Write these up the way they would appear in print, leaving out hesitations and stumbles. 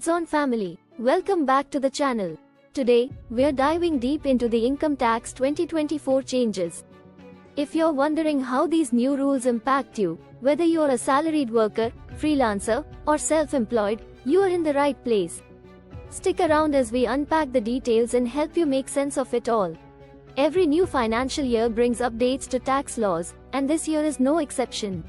Kids on Family, welcome back to the channel. Today, we're diving deep into the Income Tax 2024 changes. If you're wondering how these new rules impact you, whether you're a salaried worker, freelancer, or self-employed, you are in the right place. Stick around as we unpack the details and help you make sense of it all. Every new financial year brings updates to tax laws, and this year is no exception.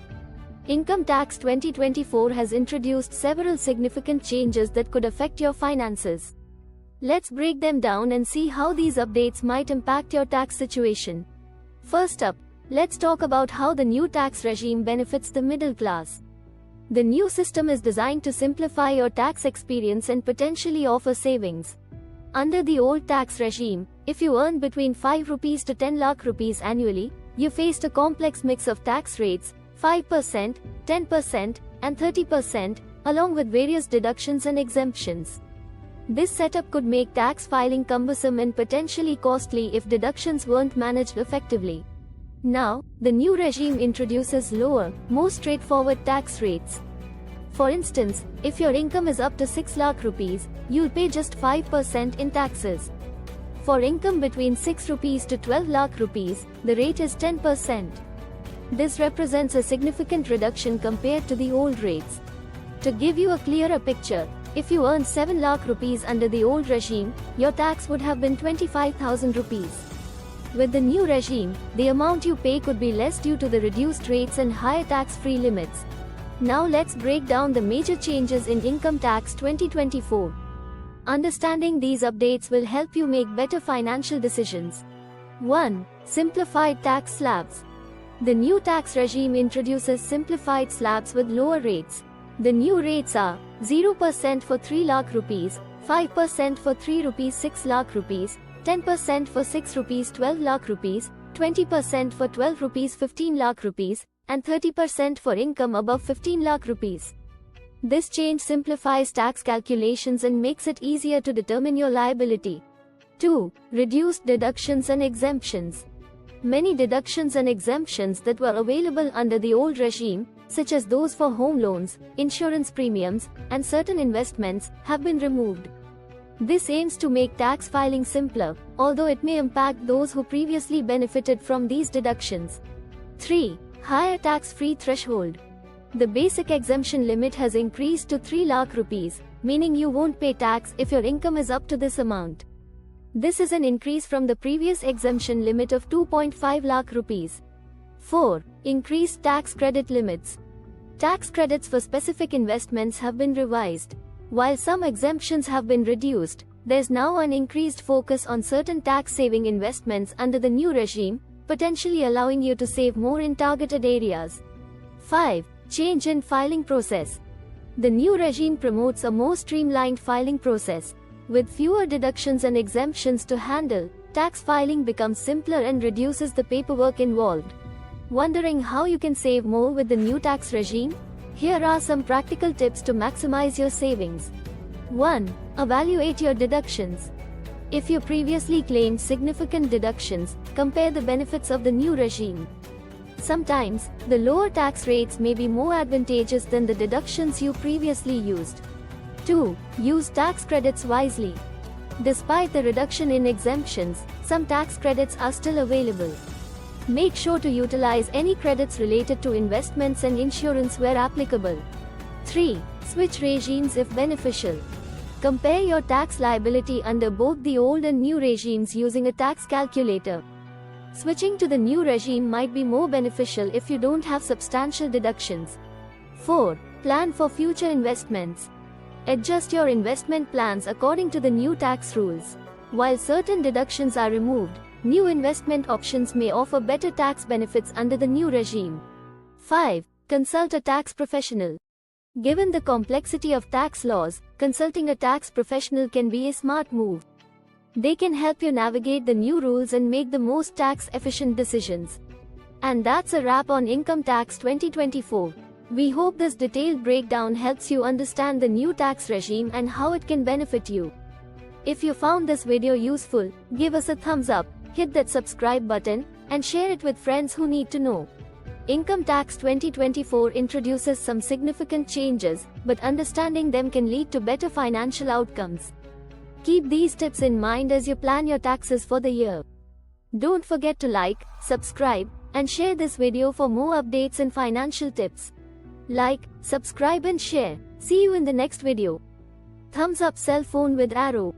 Income Tax 2024 has introduced several significant changes that could affect your finances. Let's break them down and see how these updates might impact your tax situation. First up, let's talk about how the new tax regime benefits the middle class. The new system is designed to simplify your tax experience and potentially offer savings. Under the old tax regime, if you earn between 5 rupees to 10 lakh rupees annually, you faced a complex mix of tax rates, 5%, 10%, and 30%, along with various deductions and exemptions. This setup could make tax filing cumbersome and potentially costly if deductions weren't managed effectively. Now, the new regime introduces lower, more straightforward tax rates. For instance, if your income is up to 6 lakh rupees, you'll pay just 5% in taxes. For income between 6 rupees to 12 lakh rupees, the rate is 10%. This represents a significant reduction compared to the old rates. To give you a clearer picture, if you earned 7 lakh rupees under the old regime, your tax would have been 25,000 rupees. With the new regime, the amount you pay could be less due to the reduced rates and higher tax-free limits. Now let's break down the major changes in Income Tax 2024. Understanding these updates will help you make better financial decisions. 1. Simplified tax slabs. The new tax regime introduces simplified slabs with lower rates. The new rates are 0% for 3 lakh rupees, 5% for 3 rupees 6 lakh rupees, 10% for 6 rupees 12 lakh rupees, 20% for 12 rupees 15 lakh rupees, and 30% for income above 15 lakh rupees. This change simplifies tax calculations and makes it easier to determine your liability. 2. Reduced deductions and exemptions. Many deductions and exemptions that were available under the old regime, such as those for home loans, insurance premiums, and certain investments, have been removed. This aims to make tax filing simpler, although it may impact those who previously benefited from these deductions. 3. Higher tax-free threshold. The basic exemption limit has increased to 3 lakh rupees, meaning you won't pay tax if your income is up to this amount. This is an increase from the previous exemption limit of 2.5 lakh rupees. 4. Increased tax credit limits. Tax credits for specific investments have been revised. While some exemptions have been reduced, there's now an increased focus on certain tax-saving investments under the new regime, potentially allowing you to save more in targeted areas. 5. Change in filing process. The new regime promotes a more streamlined filing process. With fewer deductions and exemptions to handle, tax filing becomes simpler and reduces the paperwork involved. Wondering how you can save more with the new tax regime? Here are some practical tips to maximize your savings. 1. Evaluate your deductions. If you previously claimed significant deductions, compare the benefits of the new regime. Sometimes, the lower tax rates may be more advantageous than the deductions you previously used. 2. Use tax credits wisely. Despite the reduction in exemptions, some tax credits are still available. Make sure to utilize any credits related to investments and insurance where applicable. 3. Switch regimes if beneficial. Compare your tax liability under both the old and new regimes using a tax calculator. Switching to the new regime might be more beneficial if you don't have substantial deductions. 4. Plan for future investments. Adjust your investment plans according to the new tax rules. While certain deductions are removed, new investment options may offer better tax benefits under the new regime. 5. Consult a tax professional. Given the complexity of tax laws, consulting a tax professional can be a smart move. They can help you navigate the new rules and make the most tax-efficient decisions. And that's a wrap on Income Tax 2024. We hope this detailed breakdown helps you understand the new tax regime and how it can benefit you. If you found this video useful, give us a thumbs up, hit that subscribe button, and share it with friends who need to know. Income Tax 2024 introduces some significant changes, but understanding them can lead to better financial outcomes. Keep these tips in mind as you plan your taxes for the year. Don't forget to like, subscribe, and share this video for more updates and financial tips. Like, subscribe and share. See you in the next video. Thumbs up cell phone with arrow.